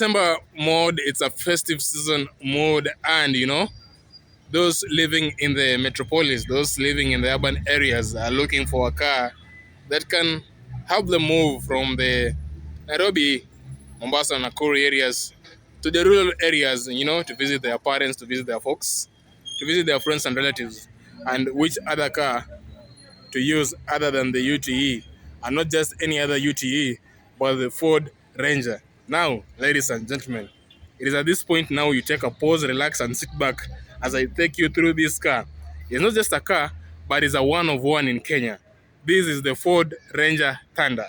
December mode, it's a festive season mode, and those living in the metropolis, those living in the urban areas are looking for a car that can help them move from the Nairobi, Mombasa, Nakuru areas to the rural areas, to visit their parents, to visit their folks, to visit their friends and relatives. And which other car to use other than the UTE, and not just any other UTE, but the Ford Ranger. Now, ladies and gentlemen, it is at this point now you take a pause, relax, and sit back as I take you through this car. It's not just a car, but it's a one of one in Kenya. This is the Ford Ranger Thunder.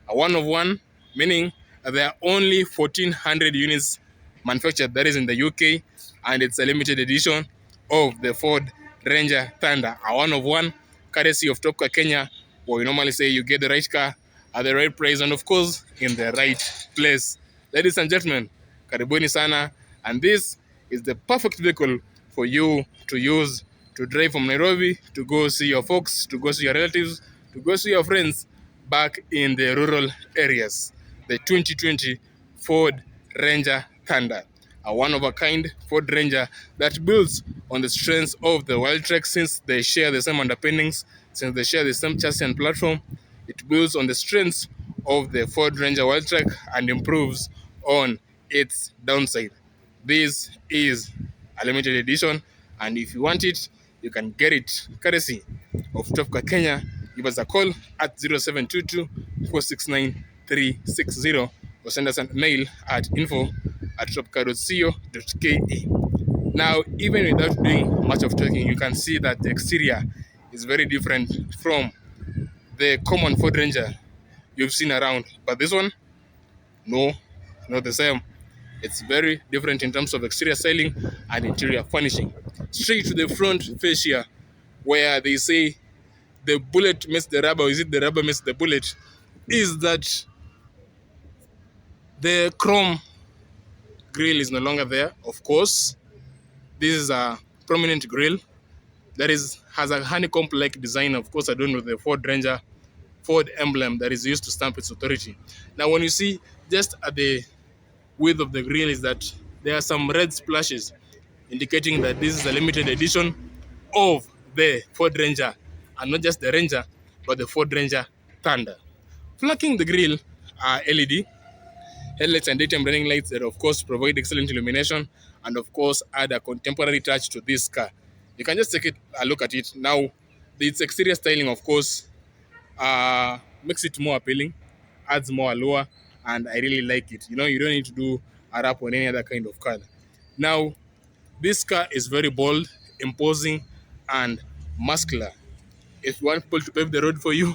A one of one, meaning there are only 1,400 units manufactured, that is in the UK, and it's a limited edition of the Ford Ranger Thunder. A one of one, courtesy of Topcar Kenya, where we normally say you get the right car at the right price and, of course, in the right place. Ladies and gentlemen, karibuni sana, and this is the perfect vehicle for you to use to drive from Nairobi to go see your folks, to go see your relatives, to go see your friends back in the rural areas. The 2020 Ford Ranger Thunder, a one-of-a-kind Ford Ranger that builds on the strengths of the Wildtrak, since they share the same underpinnings, since they share the same chassis and platform. It builds on the strengths of the Ford Ranger Wildtrak and improves on its downside. This is a limited edition, and if you want it, you can get it courtesy of Topcar Kenya. Give us a call at 0722 469 360 or send us an mail at info@topcar.co.ke. Now, even without doing much of talking, you can see that the exterior is very different from the common Ford Ranger you've seen around. But this one, no, not the same. It's very different in terms of exterior styling and interior furnishing. Straight to the front fascia, where they say the bullet meets the rubber, or is it the rubber meets the bullet, is that the chrome grille is no longer there. Of course, this is a prominent grille that has a honeycomb-like design. Of course, I don't know, the Ford Ranger Ford emblem that is used to stamp its authority. Now, when you see just at the width of the grille is that there are some red splashes indicating that this is a limited edition of the Ford Ranger, and not just the Ranger, but the Ford Ranger Thunder. Flanking the grille are LED headlights and daytime running lights that, of course, provide excellent illumination and, of course, add a contemporary touch to this car. You can just take a look at it. Now, its exterior styling, of course, makes it more appealing, adds more allure, and I really like it. You don't need to do a wrap on any other kind of color. Now, this car is very bold, imposing, and muscular. If you want people to pave the road for you,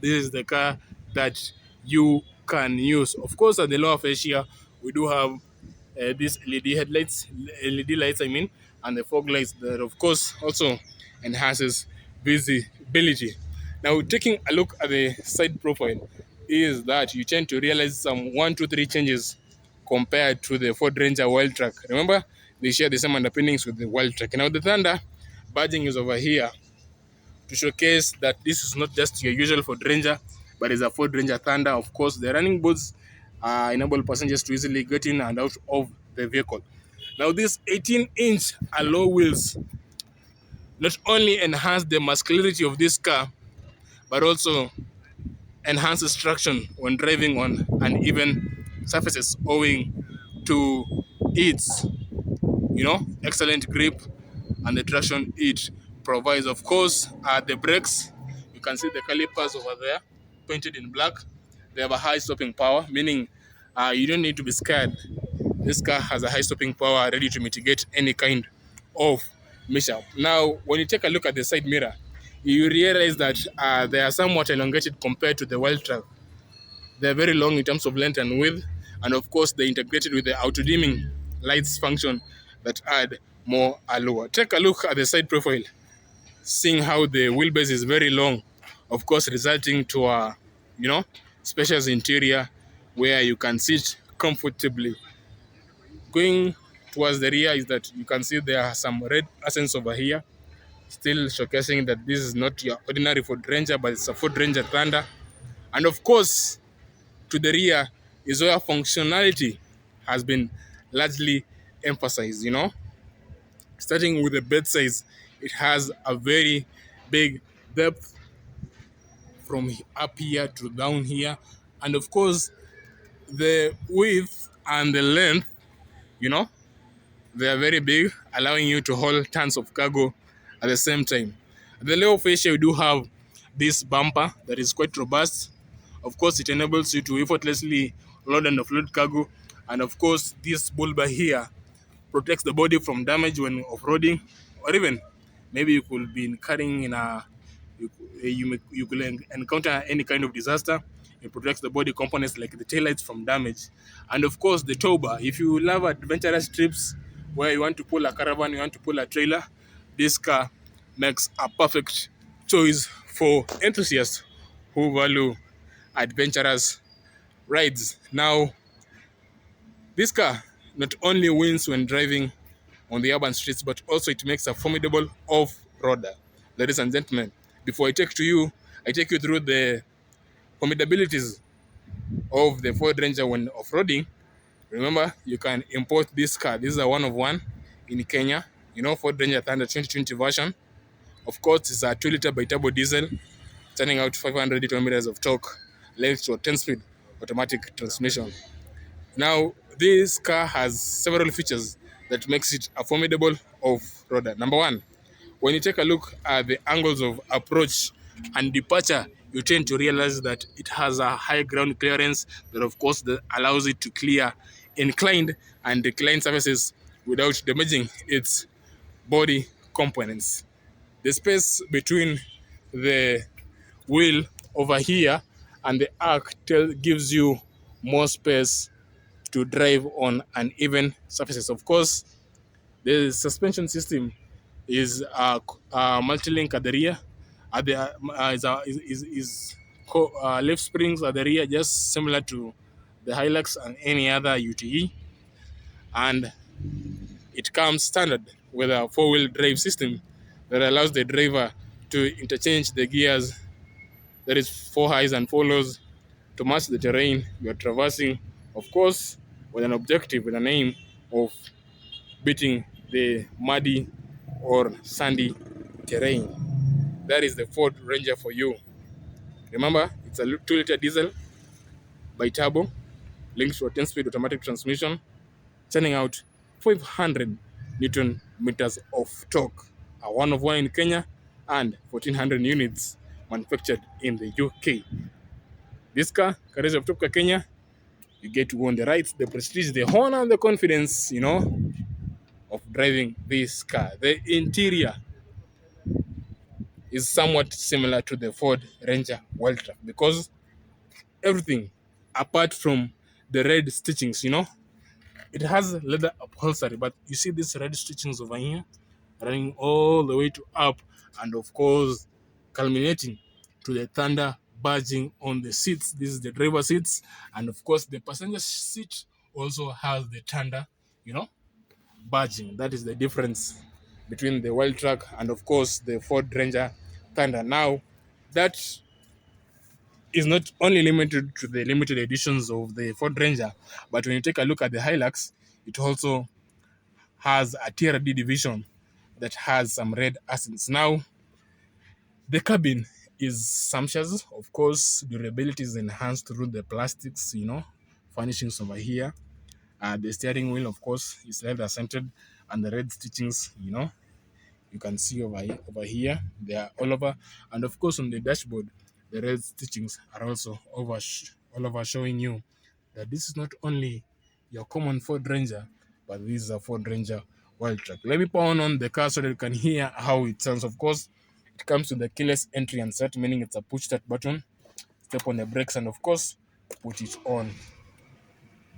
this is the car that you can use. Of course, at the lower fascia, we do have these LED lights, and the fog lights that, of course, also enhances visibility. Now, taking a look at the side profile, is that you tend to realize some 1, 2, 3 changes compared to the Ford Ranger Wildtrak. Remember, they share the same underpinnings with the Wildtrak. Now, the Thunder badging is over here to showcase that this is not just your usual Ford Ranger, but it's a Ford Ranger Thunder. Of course, the running boards enable passengers to easily get in and out of the vehicle. Now, these 18-inch alloy wheels not only enhance the muscularity of this car, but also enhances traction when driving on uneven surfaces, owing to its excellent grip and the traction it provides. Of course, the brakes, you can see the calipers over there painted in black. They have a high stopping power, meaning you don't need to be scared. This car has a high stopping power ready to mitigate any kind of mishap. Now, when you take a look at the side mirror, you realize that they are somewhat elongated compared to the Wildtrak. They're very long in terms of length and width, and of course, they're integrated with the auto-dimming lights function that add more allure. Take a look at the side profile, seeing how the wheelbase is very long, of course, resulting to a spacious interior where you can sit comfortably. Going towards the rear is that you can see there are some red accents over here, still showcasing that this is not your ordinary Ford Ranger, but it's a Ford Ranger Thunder. And of course, to the rear is where functionality has been largely emphasized, you know. Starting with the bed size, it has a very big depth from up here to down here. And of course, the width and the length, you know, they are very big, allowing you to hold tons of cargo at the same time. At the lower fascia, we do have this bumper that is quite robust. Of course, it enables you to effortlessly load and offload cargo. And of course, this bull bar here protects the body from damage when off-roading, or even maybe you could be carrying in a you could encounter any kind of disaster. It protects the body components like the taillights from damage. And of course, the tow bar. If you love adventurous trips where you want to pull a caravan, you want to pull a trailer, this car makes a perfect choice for enthusiasts who value adventurous rides. Now, this car not only wins when driving on the urban streets, but also it makes a formidable off-roader. Ladies and gentlemen, before I take you through the formidabilities of the Ford Ranger when off-roading. Remember, you can import this car. This is a one of one in Kenya. You know, Ford Ranger Thunder 2020 version. Of course, it's a 2-liter bi-turbo diesel, turning out 500 Newton meters of torque, linked to a 10-speed automatic transmission. Now, this car has several features that makes it a formidable off-roader. Number one, when you take a look at the angles of approach and departure, you tend to realize that it has a high ground clearance that, of course, that allows it to clear inclined and declined surfaces without damaging its body components. The space between the wheel over here and the arc gives you more space to drive on uneven surfaces. Of course, the suspension system is a multi-link at the rear. At the leaf springs at the rear, just similar to the Hilux and any other UTE, and it comes standard with a four-wheel drive system that allows the driver to interchange the gears. That is four highs and four lows to match the terrain you're traversing. Of course, with an objective, with an aim of beating the muddy or sandy terrain. That is the Ford Ranger for you. Remember, it's a 2-liter diesel bi-turbo linked to a 10-speed automatic transmission, churning out 500 Newton meters of torque, a one of one in Kenya, and 1,400 units manufactured in the UK. This car, courage of Topcar Kenya, you get to own the rights, the prestige, the honor, and the confidence, you know, of driving this car. The interior is somewhat similar to the Ford Ranger Wildtrak because everything apart from the red stitchings, you know, it has leather upholstery, but you see these red stitchings over here running all the way to up, and of course culminating to the thunder badging on the seats. This is the driver seats, and of course the passenger seat also has the thunder, you know, badging. That is the difference between the Wildtrak and of course the Ford Ranger Thunder. Now, that is not only limited to the limited editions of the Ford Ranger, but when you take a look at the Hilux, it also has a TRD division that has some red accents. Now, the cabin is sumptuous. Of course, durability is enhanced through the plastics, you know, furnishings over here. The steering wheel, of course, is leather scented, and the red stitchings, you know, you can see over here. They are all over, and of course on the dashboard, the red stitchings are also all over, showing you that this is not only your common Ford Ranger, but this is a Ford Ranger Wildtrak. Let me power on the car so that you can hear how it sounds. Of course, it comes with the keyless entry and start, meaning it's a push start button. Step on the brakes and of course put it on.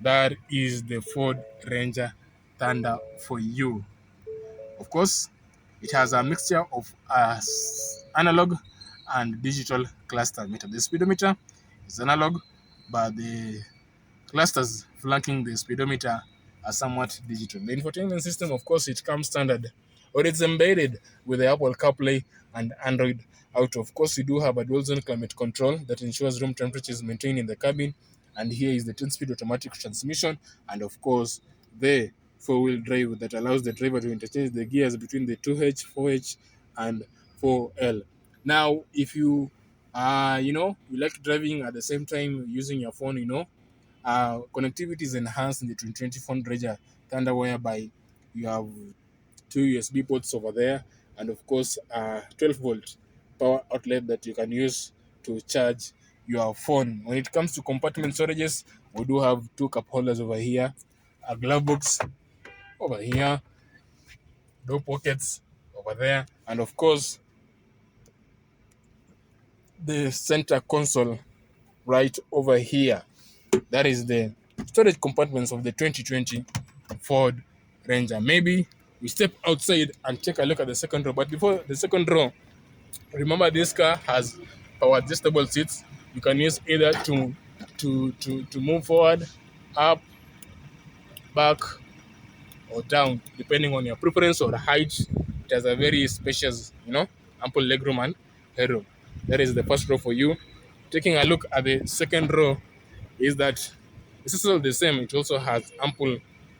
That is the Ford Ranger Thunder for you. Of course, it has a mixture of analog and digital cluster meter. The speedometer is analog, but the clusters flanking the speedometer are somewhat digital. The infotainment system, of course, it comes standard, or it's embedded with the Apple CarPlay and Android Auto. Of course, you do have a dual zone climate control that ensures room temperature is maintained in the cabin And here is the 10-speed automatic transmission, and of course the four-wheel drive that allows the driver to interchange the gears between the 2H, 4H, and 4L. Now, if you you like driving at the same time using your phone, connectivity is enhanced in the 2020 phone Ranger Thunder, whereby you have two USB ports over there, and of course, 12-volt power outlet that you can use to charge your phone. When it comes to compartment storages, we do have two cup holders over here, a glove box over here, door pockets over there, and of course, the center console right over here. That is the storage compartments of the 2020 Ford Ranger. Maybe we step outside and take a look at the second row. But before the second row, remember this car has power adjustable seats. You can use either to move forward, up, back, or down, depending on your preference or height. It has a very spacious, ample legroom and headroom. That is the first row for you. Taking a look at the second row is that it's still the same. It also has ample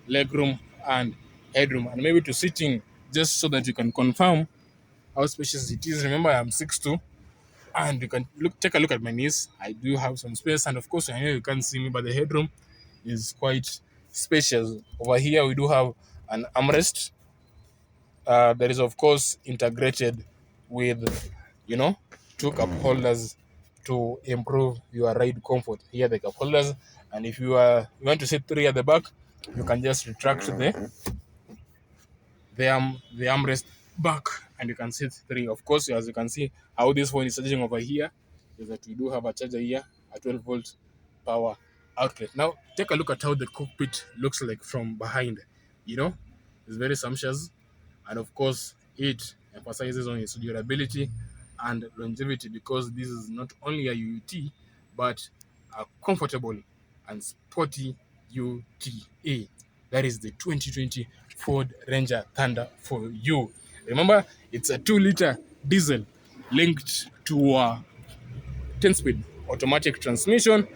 legroom and headroom, and maybe to sit in just so that you can confirm how spacious it is. Remember, I'm 6'2", and you can take a look at my knees. I do have some space, and of course, I know you can't see me, but the headroom is quite spacious. Over here, we do have an armrest that is, of course, integrated with, two cup holders to improve your ride comfort. Here, the cup holders, and if you want to sit three at the back, you can just retract the armrest back, and you can sit three. Of course, as you can see, how this phone is charging over here is that we do have a charger here, a 12-volt power outlet. Now, take a look at how the cockpit looks like from behind. It's very sumptuous, and of course, it emphasizes on its durability and longevity, because this is not only a UUT but a comfortable and sporty UTA. That is the 2020 Ford Ranger Thunder for you. Remember, it's a 2-liter diesel linked to a 10-speed automatic transmission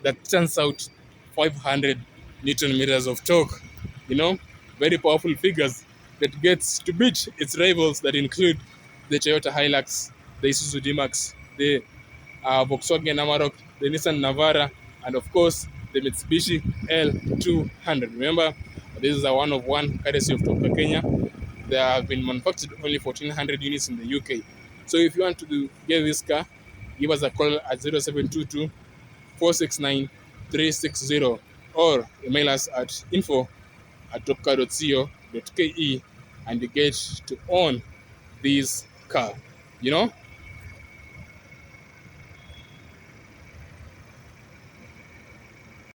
that turns out 500 Newton meters of torque. Very powerful figures that gets to beat its rivals that include the Toyota Hilux, the Isuzu D-Max, the Volkswagen Amarok, the Nissan Navara, and of course the Mitsubishi L200. Remember, this is a one-of-one courtesy of Topcar Kenya. They have been manufactured only 1,400 units in the UK. So if you want to get this car, give us a call at 0722 469 360, or email us at info@topcar.co.ke, and you get to own this car.